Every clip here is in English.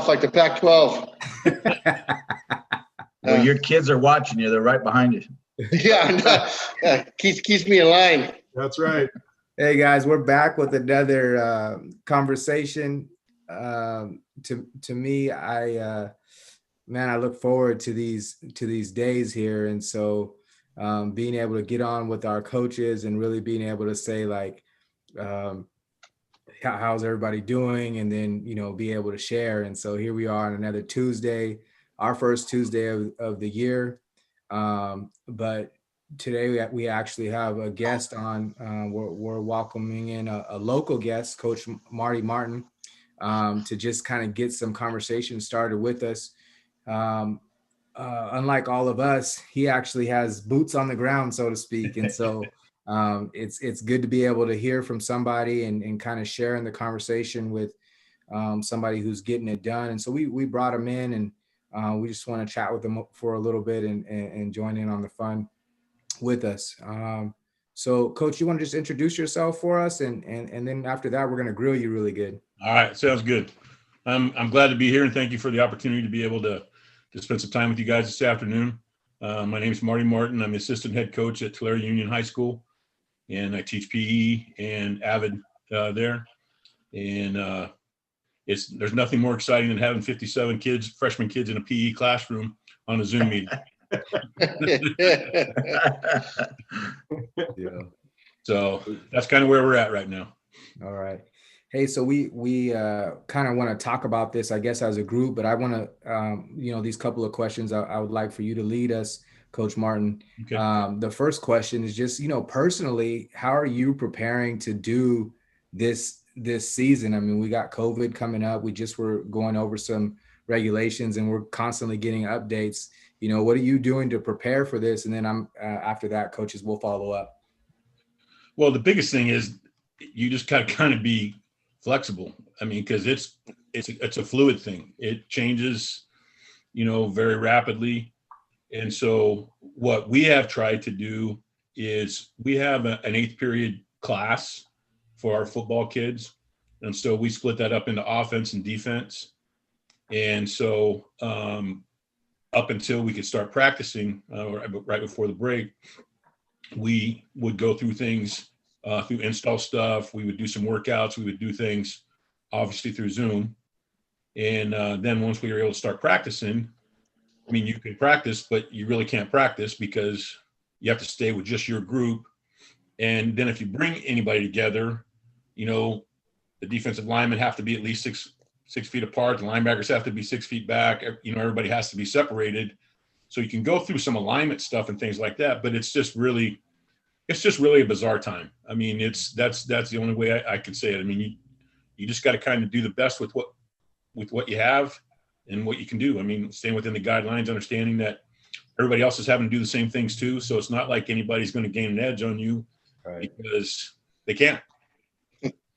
like the Pac-12. Well, your kids are watching you. They're right behind you. Yeah, keeps me in line. That's right. Hey guys, we're back with another conversation. To me, I look forward to these days here, and so being able to get on with our coaches and really being able to say like, how's everybody doing, and then be able to share. And so here we are on another Tuesday, our first Tuesday of the year, but today we actually have a guest on. We're welcoming in a local guest, Coach Marty Martin, to just kind of get some conversation started with us. Unlike all of us, he actually has boots on the ground, so to speak. And so it's good to be able to hear from somebody and kind of share in the conversation with somebody who's getting it done. And so we brought him in, and we just want to chat with him for a little bit and join in on the fun with us. So Coach, you want to just introduce yourself for us, and then after that we're going to grill you really good. All right, sounds good. I'm glad to be here, and thank you for the opportunity to be able to spend some time with you guys this afternoon. My name is Marty Martin. I'm the assistant head coach at Tulare Union High School, and I teach PE and Avid there. And there's nothing more exciting than having 57 kids, freshman kids, in a PE classroom on a Zoom meeting. Yeah. So that's kind of where we're at right now. All right. Hey, so we kind of want to talk about this, I guess, as a group, but I want to, these couple of questions I would like for you to lead us, Coach Martin. Okay. The first question is just, personally, how are you preparing to do this season? I mean, we got COVID coming up. We just were going over some regulations, and we're constantly getting updates. What are you doing to prepare for this? And then after that, coaches will follow up. Well, the biggest thing is you just got to kind of be flexible. I mean, because it's a fluid thing. It changes, very rapidly. And so what we have tried to do is we have an 8th period class for our football kids. And so we split that up into offense and defense. And so up until we could start practicing right before the break, we would go through things through install stuff. We would do some workouts. We would do things obviously through Zoom. And then once we were able to start practicing, I mean, you can practice, but you really can't practice because you have to stay with just your group. And then if you bring anybody together, the defensive linemen have to be at least six feet apart. The linebackers have to be 6 feet back. Everybody has to be separated. So you can go through some alignment stuff and things like that, but it's just really a bizarre time. I mean, that's the only way I can say it. I mean, you just got to kind of do the best with what you have and what you can do. I mean, staying within the guidelines, understanding that everybody else is having to do the same things too. So it's not like anybody's going to gain an edge on you, right? Because they can't.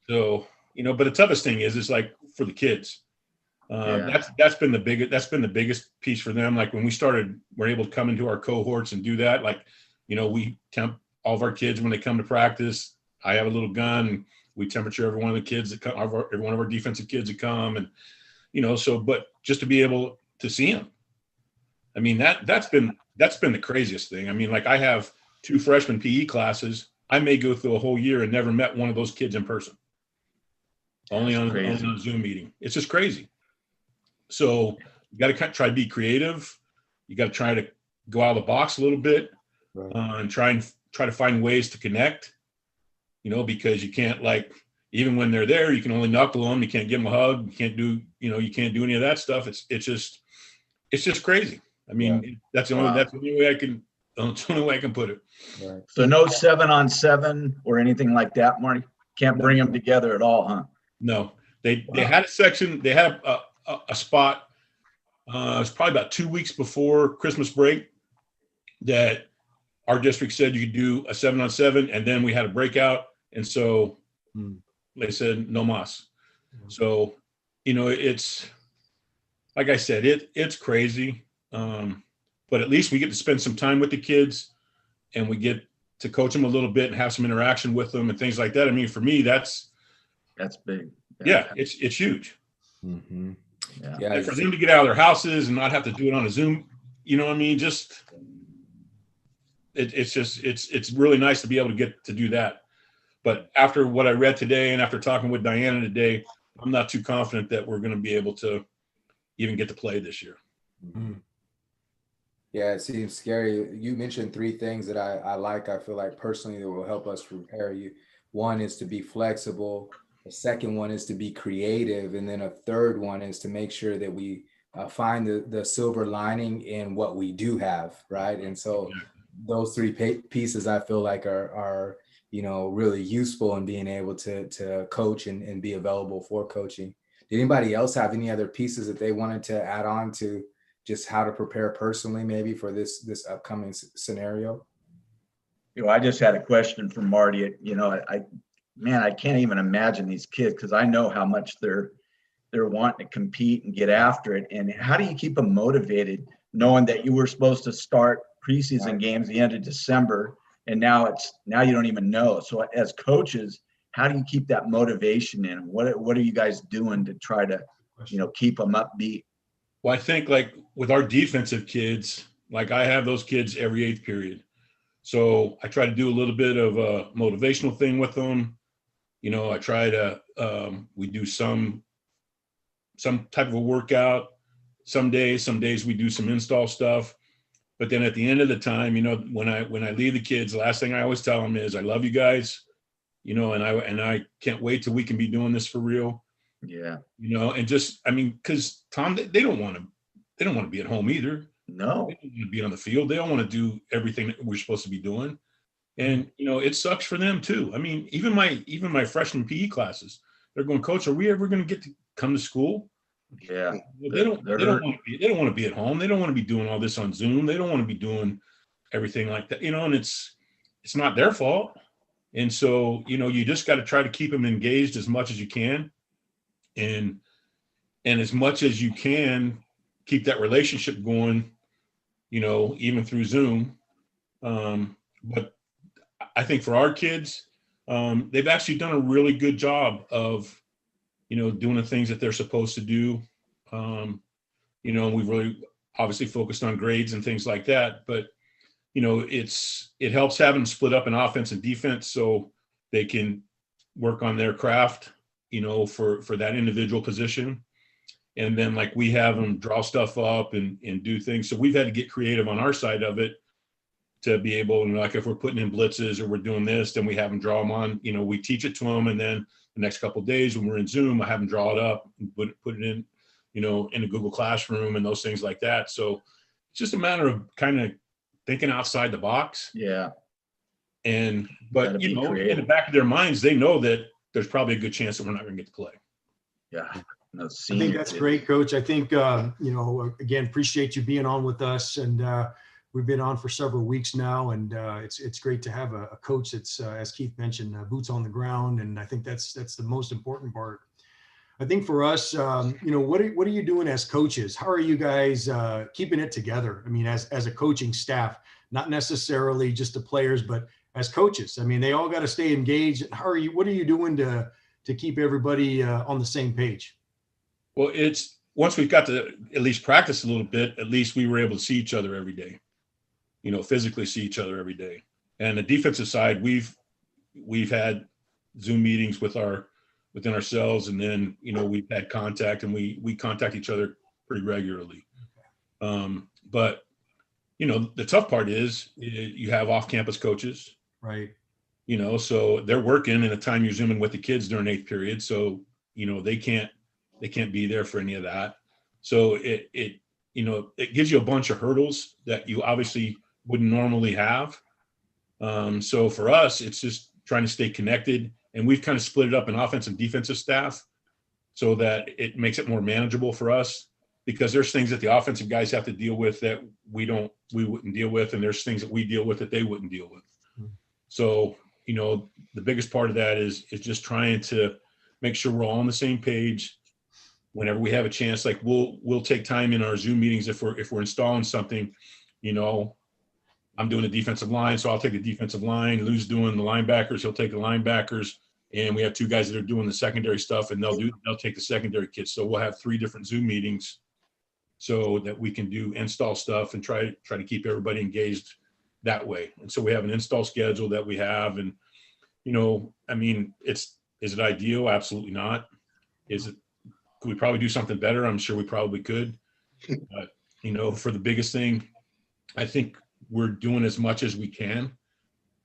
So, but the toughest thing is like for the kids, that's been the biggest piece for them. Like when we're able to come into our cohorts and do that. Like, we temp all of our kids when they come to practice. I have a little gun. We temperature every one of the kids that come, every one of our defensive kids that come, and but just to be able to see them. I mean, that's been the craziest thing. I mean, like I have 2 freshman PE classes. I may go through a whole year and never met one of those kids in person. Only on a Zoom meeting. It's just crazy. So you got to try to be creative. You got to try to go out of the box a little bit, right. And try to find ways to connect, because you can't, like, even when they're there, you can only knuckle them. You can't give them a hug. You can't do any of that stuff. It's just crazy. I mean, that's the only way I can put it. Right. So no 7-on-7 or anything like that, Marty? Can't bring them together at all, huh? No, they had a section. They had a spot. It was probably about 2 weeks before Christmas break that our district said you could do a 7-on-7, and then we had a breakout, and so they said no mas. So, it's like I said, it's crazy, but at least we get to spend some time with the kids, and we get to coach them a little bit and have some interaction with them and things like that. I mean, for me, that's big. Yeah, it's huge. Mm-hmm. Yeah, And for them to get out of their houses and not have to do it on a Zoom, you know what I mean? Just it's really nice to be able to get to do that. But after what I read today and after talking with Diana today, I'm not too confident that we're going to be able to even get to play this year. Mm-hmm. Yeah, it seems scary. You mentioned three things that I like. I feel like personally that will help us prepare you. One is to be flexible. The second one is to be creative. And then a third one is to make sure that we find the silver lining in what we do have, right? And so those three pieces I feel like are really useful in being able to coach and be available for coaching. Did anybody else have any other pieces that they wanted to add on to just how to prepare personally, maybe for this upcoming scenario? I just had a question for Marty. I can't even imagine these kids, because I know how much they're wanting to compete and get after it. And how do you keep them motivated, knowing that you were supposed to start preseason games the end of December, and now you don't even know? So as coaches, how do you keep that motivation in? What are you guys doing to try to, keep them upbeat? Well, I think like with our defensive kids, like I have those kids every 8th period. So I try to do a little bit of a motivational thing with them. I try to, we do some type of a workout. Some days we do some install stuff. But then at the end of the time, when I leave the kids, the last thing I always tell them is, I love you guys, and I can't wait till we can be doing this for real. Yeah. And just, because Tom, they don't want to be at home either. No. They don't want to be on the field. They don't want to do everything that we're supposed to be doing. And, it sucks for them too. Even my freshman PE classes, they're going, Coach, are we ever going to get to come to school? Yeah. They don't want to be at home. They don't want to be doing all this on Zoom. They don't want to be doing everything like that, and it's not their fault. And so, you just got to try to keep them engaged as much as you can. And as much as you can, keep that relationship going, even through Zoom. But I think for our kids, they've actually done a really good job of, doing the things that they're supposed to do. We've really obviously focused on grades and things like that, but, it helps having them split up in offense and defense so they can work on their craft, for that individual position. And then like we have them draw stuff up and do things. So we've had to get creative on our side of it to be able, like if we're putting in blitzes or we're doing this, then we have them draw them on, we teach it to them. And then the next couple of days when we're in Zoom, I have them draw it up and put it in, in a Google Classroom and those things like that. So it's just a matter of kind of thinking outside the box. Yeah. But in the back of their minds, they know that there's probably a good chance that we're not going to get to play. Yeah. I think that's great, Coach. I think, again, appreciate you being on with us. And we've been on for several weeks now. And it's great to have a coach that's, as Keith mentioned, boots on the ground. And I think that's the most important part. I think for us, what are you doing as coaches? How are you guys keeping it together? As a coaching staff, not necessarily just the players, but as coaches. They all got to stay engaged. What are you doing to keep everybody on the same page? Well, it's once we've got to at least practice a little bit, at least we were able to see each other every day, physically see each other every day. And the defensive side, we've had Zoom meetings within ourselves. And then, we've had contact and we contact each other pretty regularly. But, the tough part is you have off-campus coaches. Right. So they're working in the time you're Zooming with the kids during 8th period. So, they can't be there for any of that. So it gives you a bunch of hurdles that you obviously wouldn't normally have. So for us, it's just trying to stay connected, and we've kind of split it up in offensive and defensive staff so that it makes it more manageable for us, because there's things that the offensive guys have to deal with that we wouldn't deal with. And there's things that we deal with that they wouldn't deal with. Mm-hmm. So, the biggest part of that is just trying to make sure we're all on the same page. Whenever we have a chance, like we'll take time in our Zoom meetings if we're installing something, I'm doing the defensive line, so I'll take the defensive line. Lou's doing the linebackers, he'll take the linebackers. and we have 2 guys that are doing the secondary stuff, and they'll take the secondary kids. So we'll have 3 different Zoom meetings so that we can do install stuff and try to keep everybody engaged that way. And so we have an install schedule that we have, and I mean, is it ideal? Absolutely not. Could we probably do something better? I'm sure we probably could. But for the biggest thing, I think we're doing as much as we can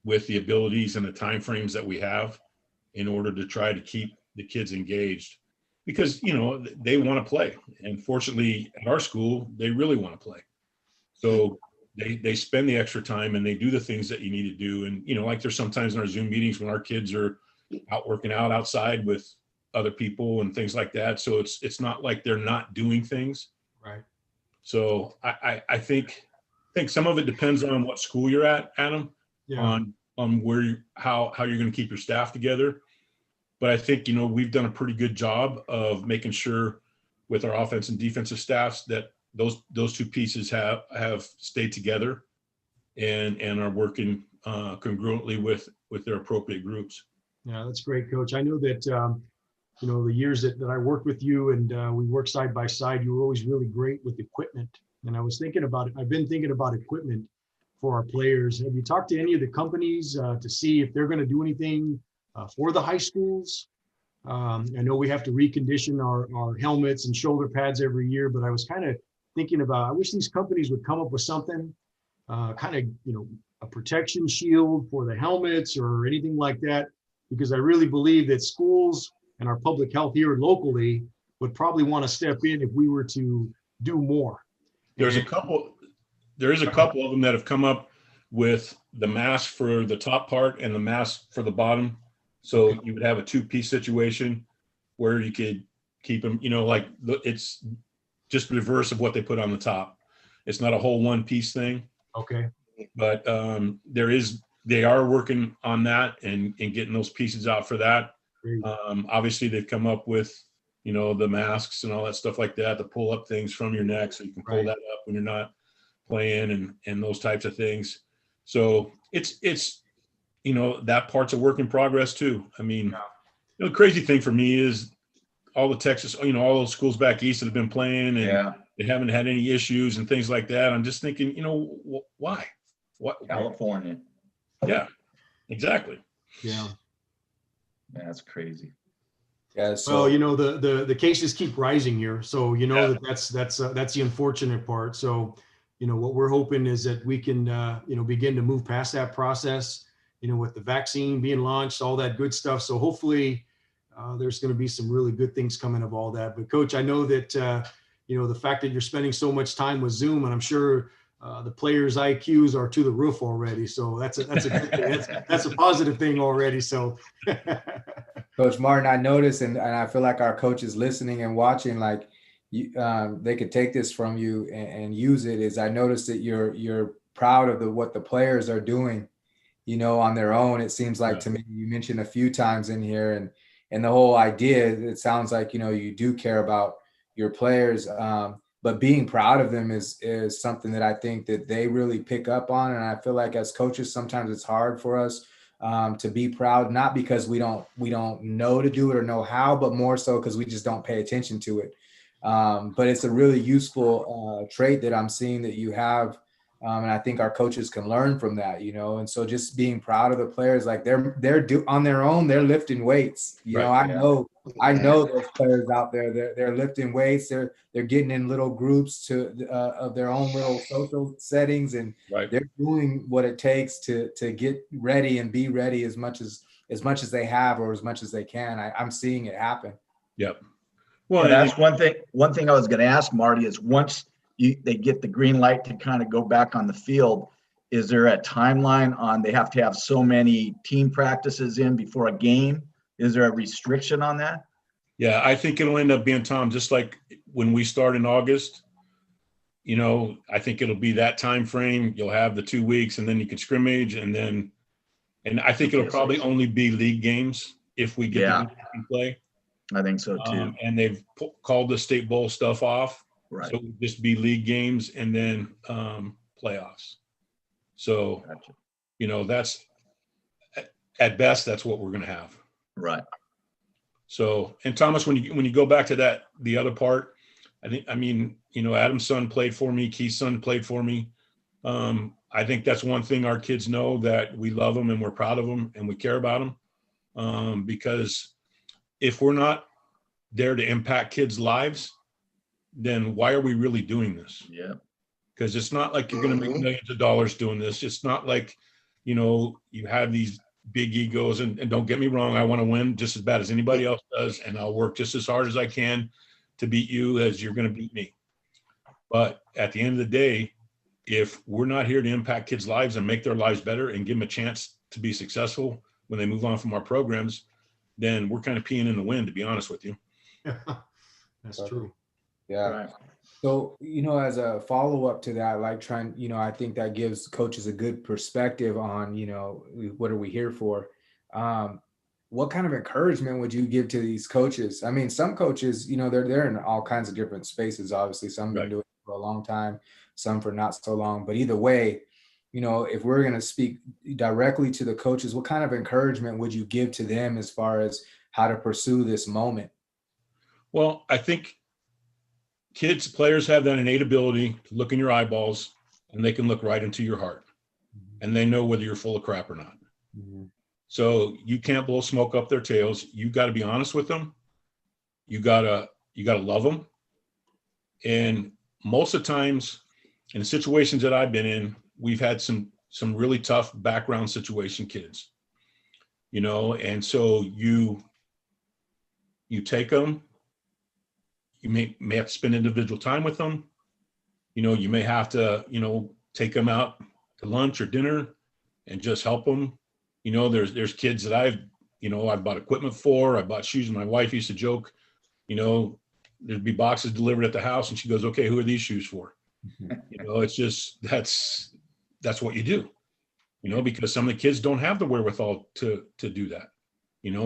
with the abilities and the timeframes that we have in order to try to keep the kids engaged, because they want to play, and fortunately at our school they really want to play. So they spend the extra time and they do the things that you need to do. And like there's sometimes in our Zoom meetings when our kids are out working out outside with other people and things like that. So it's not like they're not doing things. Right. So I think some of it depends on what school you're at, Adam. Yeah. On how you're going to keep your staff together. But I think we've done a pretty good job of making sure with our offense and defensive staffs that those 2 pieces have stayed together and are working congruently with their appropriate groups. Yeah, that's great, Coach. I know that the years that I worked with you and we worked side by side, you were always really great with equipment. And I was thinking about it. I've been thinking about equipment for our players. Have you talked to any of the companies to see if they're going to do anything for the high schools? I know we have to recondition our helmets and shoulder pads every year, but I was kind of thinking about, I wish these companies would come up with something kind of, a protection shield for the helmets or anything like that, because I really believe that schools and our public health here locally would probably want to step in if we were to do more. There is a couple of them that have come up with the mask for the top part and the mask for the bottom. So you would have a 2-piece situation where you could keep them, like it's just reverse of what they put on the top. It's not a whole 1-piece thing. Okay. But they are working on that and getting those pieces out for that. Obviously they've come up with, the masks and all that stuff like that, the pull up things from your neck so you can pull that up when you're not playing and those types of things. So it's that part's a work in progress too. I mean, the crazy thing for me is all the Texas, all those schools back east that have been playing and they haven't had any issues and things like that. I'm just thinking, why? What? California. Yeah, exactly. Yeah. That's crazy. Yeah. So, well, the cases keep rising here. So, that's the unfortunate part. So, what we're hoping is that we can, begin to move past that process, with the vaccine being launched, all that good stuff. So hopefully there's going to be some really good things coming of all that. But Coach, I know that, the fact that you're spending so much time with Zoom, and I'm sure the players' IQs are to the roof already. So that's a good thing. That's a positive thing already. So Coach Martin, I noticed, and I feel like our coaches listening and watching, like they could take this from you and use it. Is I noticed that you're proud of what the players are doing, on their own. It seems like to me, you mentioned a few times in here, and the whole idea, it sounds like, you do care about your players, but being proud of them is something that I think that they really pick up on. And I feel like as coaches, sometimes it's hard for us to be proud, not because we don't know to do it or know how, but more so because we just don't pay attention to it. But it's a really useful trait that I'm seeing that you have. And I think our coaches can learn from that, and so just being proud of the players, like they're on their own, they're lifting weights. I know those players out there, they're lifting weights. They're getting in little groups of their own little social settings, and they're doing what it takes to get ready and be ready as much as they have or as much as they can. I'm seeing it happen. Yep. Well, that's one thing I was going to ask Marty is once they get the green light to kind of go back on the field, is there a timeline on they have to have so many team practices in before a game? Is there a restriction on that? Yeah, I think it'll end up being, Tom, just like when we start in August, I think it'll be that time frame. You'll have the 2 weeks and then you can scrimmage and I think it'll probably only be league games if we get the play. I think so too. And they've called the state bowl stuff off. Right. So it would just be league games and then playoffs. So, Gotcha. that's at best, that's what we're going to have. Right. So, and Thomas, when you go back to that, the other part, I mean, Adam's son played for me, Keith's son played for me. I think that's one thing our kids know, that we love them and we're proud of them and we care about them. Because if we're not there to impact kids' lives, then why are we really doing this? Yeah. Because it's not like you're going to make millions of dollars doing this. It's not like, you have these big egos, and don't get me wrong, I want to win just as bad as anybody else does, and I'll work just as hard as I can to beat you as you're going to beat me. But at the end of the day, if we're not here to impact kids' lives and make their lives better and give them a chance to be successful when they move on from our programs, then we're kind of peeing in the wind, to be honest with you. That's true. Yeah. Right. So, as a follow-up to that, like trying, I think that gives coaches a good perspective on, what are we here for? What kind of encouragement would you give to these coaches? I mean, some coaches, they're in all kinds of different spaces. Obviously, some have been doing it for a long time, some for not so long. But either way, if we're going to speak directly to the coaches, what kind of encouragement would you give to them as far as how to pursue this moment? Well, I think players have that innate ability to look in your eyeballs, and they can look right into your heart, and they know whether you're full of crap or not. Mm-hmm. So you can't blow smoke up their tails. You got to be honest with them. You gotta love them. And most of the times in the situations that I've been in, we've had some really tough background situation kids, and so you take them. You may have to spend individual time with them. You may have to, take them out to lunch or dinner and just help them. There's kids that I've bought equipment for. I bought shoes. My wife used to joke, there'd be boxes delivered at the house, and she goes, "Okay, who are these shoes for?" It's just, that's what you do, because some of the kids don't have the wherewithal to do that.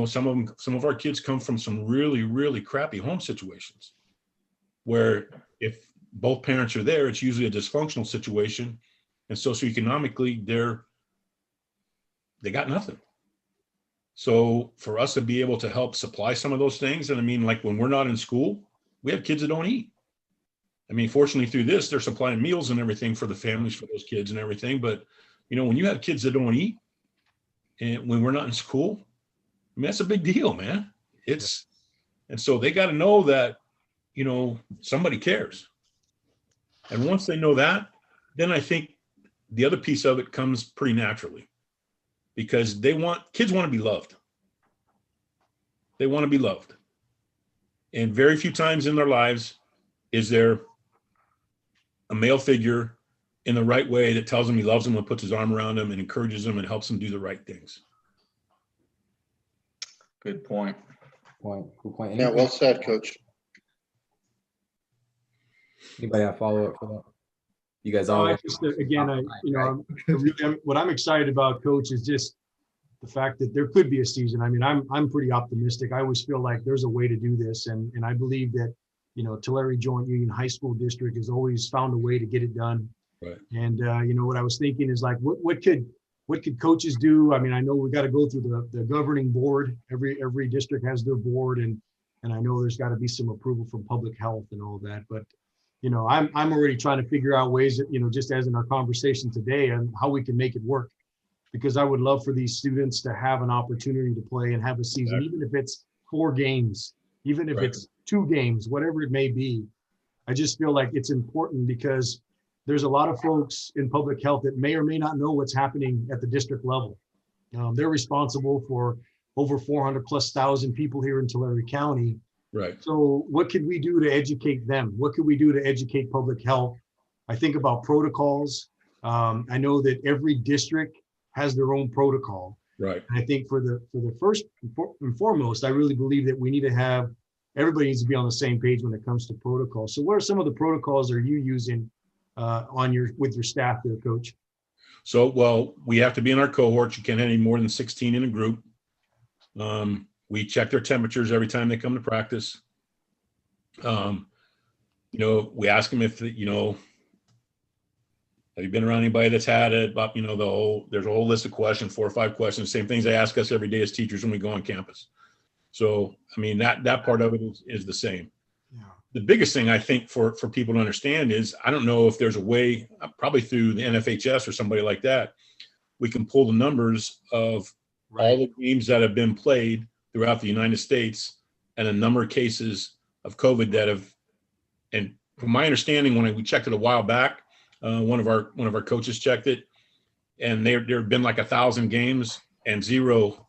Some of our kids come from some really, really crappy home situations, where if both parents are there, it's usually a dysfunctional situation, and socioeconomically they got nothing. So for us to be able to help supply some of those things, and I mean, like when we're not in school, we have kids that don't eat. I mean, fortunately through this, they're supplying meals and everything for the families, for those kids and everything. But when you have kids that don't eat, and when we're not in school, I mean, that's a big deal, man. And so they got to know that, somebody cares. And once they know that, then I think the other piece of it comes pretty naturally, because kids want to be loved. They want to be loved. And very few times in their lives is there a male figure in the right way that tells them he loves them and puts his arm around them and encourages them and helps them do the right things. Good point. Good point. Yeah, well said, Coach. Anybody have follow up for that? You guys No, all. I just, again, what I'm excited about, Coach, is just the fact that there could be a season. I mean, I'm pretty optimistic. I always feel like there's a way to do this, and I believe that Tulare Joint Union High School District has always found a way to get it done. Right. And what I was thinking is like, what could coaches do? I mean, I know we got to go through the governing board. Every district has their board, and I know there's got to be some approval from public health and all that. But I'm already trying to figure out ways that just as in our conversation today, and how we can make it work. Because I would love for these students to have an opportunity to play and have a season, even if it's 4 games, even if it's 2 games, whatever it may be. I just feel like it's important, because there's a lot of folks in public health that may or may not know what's happening at the district level. They're responsible for over 400,000+ people here in Tulare County. Right. So what could we do to educate them? What could we do to educate public health? I think about protocols. I know that every district has their own protocol. Right. And I think for the first and foremost, I really believe that we need to have, everybody needs to be on the same page when it comes to protocol. So what are some of the protocols are you using with your staff there, Coach? So, well, we have to be in our cohorts. You can't have any more than 16 in a group. We check their temperatures every time they come to practice. We ask them if, have you been around anybody that's had it? But, there's a whole list of questions, 4 or 5 questions, same things they ask us every day as teachers when we go on campus. So, I mean, that part of it is the same. Yeah. The biggest thing I think for people to understand is, I don't know if there's a way, probably through the NFHS or somebody like that, we can pull the numbers of all the games that have been played throughout the United States and a number of cases of COVID that have, and from my understanding, when we checked it a while back, one of our coaches checked it, and there have been like 1,000 games and 0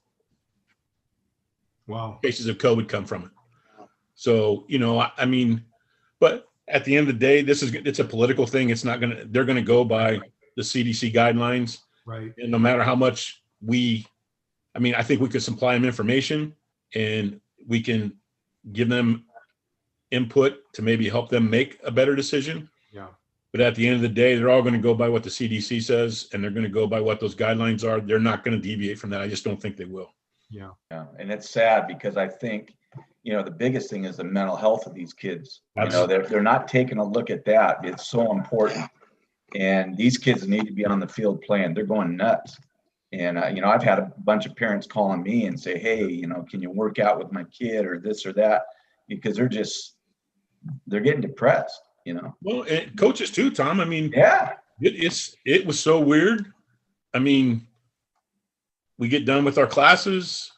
cases of COVID come from it. So, you know, I mean, but at the end of the day, it's a political thing. They're going to go by the CDC guidelines. Right. And no matter how much I think we could supply them information and we can give them input to maybe help them make a better decision. Yeah. But at the end of the day, they're all going to go by what the CDC says, and they're going to go by what those guidelines are. They're not going to deviate from that. I just don't think they will. Yeah. Yeah. And it's sad because I think, you know, the biggest thing is the mental health of these kids. You know, they're not taking a look at that. It's so important. And these kids need to be on the field playing. They're going nuts. And, you know, I've had a bunch of parents calling me and say, hey, you know, can you work out with my kid or this or that? Because they're getting depressed, you know. Well, and coaches too, Tom. I mean, yeah, it was so weird. I mean, we get done with our classes,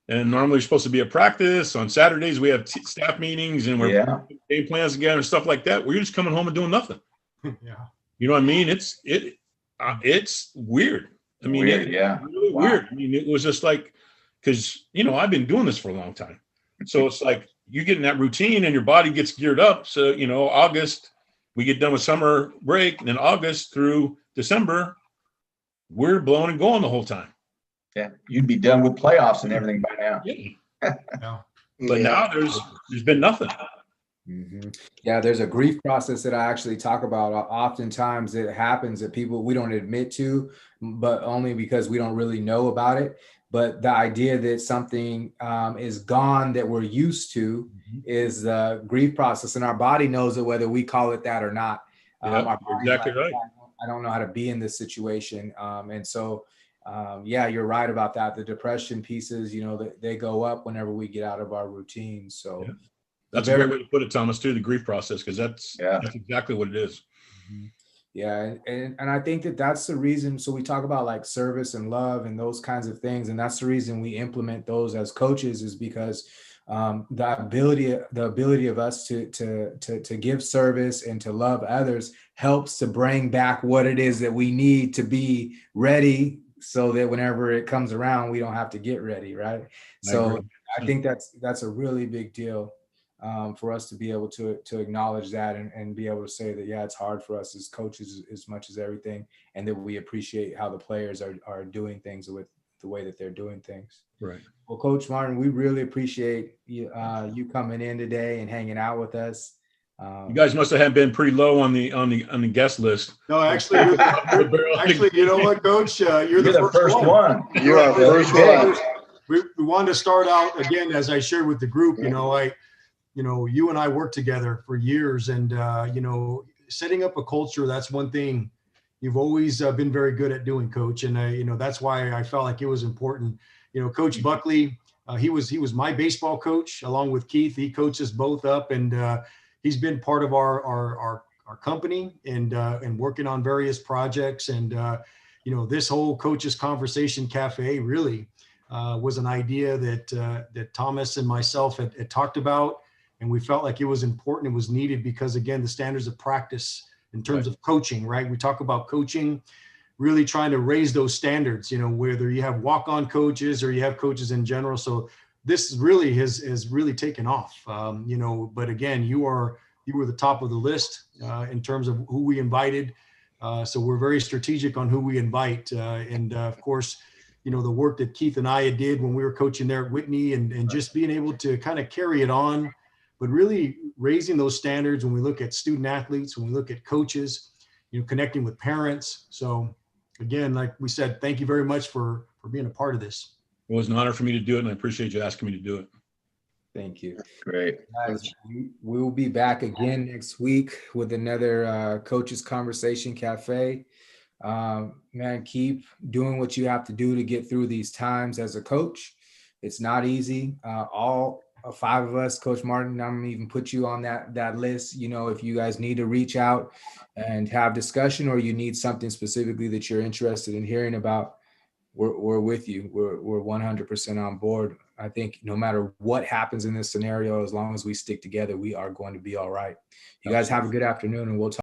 and normally we're supposed to be at practice. On Saturdays, we have staff meetings, and we're putting game plans together and stuff like that. We're just coming home and doing nothing. Yeah. You know what I mean? It's weird. I mean, weird, really weird. I mean, it was just like, because, you know, I've been doing this for a long time. So it's like you get in that routine and your body gets geared up. So, you know, August, we get done with summer break, and then August through December, we're blowing and going the whole time. Yeah, you'd be done with playoffs and everything by now. Yeah. But now there's been nothing. Mm-hmm. Yeah, there's a grief process that I actually talk about. Oftentimes it happens that we don't admit to, but only because we don't really know about it. But the idea that something is gone that we're used to is the grief process, and our body knows it whether we call it that or not. Exactly right. I don't know how to be in this situation, and so you're right about that. The depression pieces, you know, they go up whenever we get out of our routine. So. Yeah. That's a great way to put it, Thomas, too, the grief process, because that's exactly what it is. Mm-hmm. Yeah. And I think that's the reason. So we talk about like service and love and those kinds of things. And that's the reason we implement those as coaches, is because the ability of us to give service and to love others helps to bring back what it is that we need to be ready, so that whenever it comes around, we don't have to get ready. Right. So I think that's a really big deal. For us to be able to acknowledge that and be able to say that, it's hard for us as coaches as much as everything, and that we appreciate how the players are doing things with the way that they're doing things. Right. Well, Coach Martin, we really appreciate you coming in today and hanging out with us. You guys must have been pretty low on the guest list. No, actually, you know what, Coach? You're the first one. You're our first one. We wanted to start out again, as I shared with the group. You and I worked together for years, and setting up a culture, that's one thing you've always been very good at doing, Coach. And that's why I felt like it was important. Coach Buckley, he was my baseball coach along with Keith. He coached us both up, and he's been part of our company and working on various projects. And this whole Coaches Conversation Cafe really was an idea that Thomas and myself had talked about. And we felt like it was important, it was needed, because again, the standards of practice in terms of coaching, right? We talk about coaching, really trying to raise those standards, whether you have walk-on coaches or you have coaches in general. So this really has really taken off, but again, you were the top of the list in terms of who we invited. So we're very strategic on who we invite. And of course, the work that Keith and I did when we were coaching there at Whitney, and just being able to kind of carry it on, but really raising those standards when we look at student athletes, when we look at coaches, connecting with parents. So again, like we said, thank you very much for being a part of this. It was an honor for me to do it, and I appreciate you asking me to do it. Thank you. Great. Guys, we will be back again next week with another Coaches Conversation Cafe. Man, keep doing what you have to do to get through these times as a coach. It's not easy. All five of us, Coach Martin, I'm gonna even put you on that list. You know, if you guys need to reach out and have discussion, or you need something specifically that you're interested in hearing about, we're with you. We're 100% on board. I think no matter what happens in this scenario, as long as we stick together, we are going to be all right. You guys have a good afternoon, and we'll talk.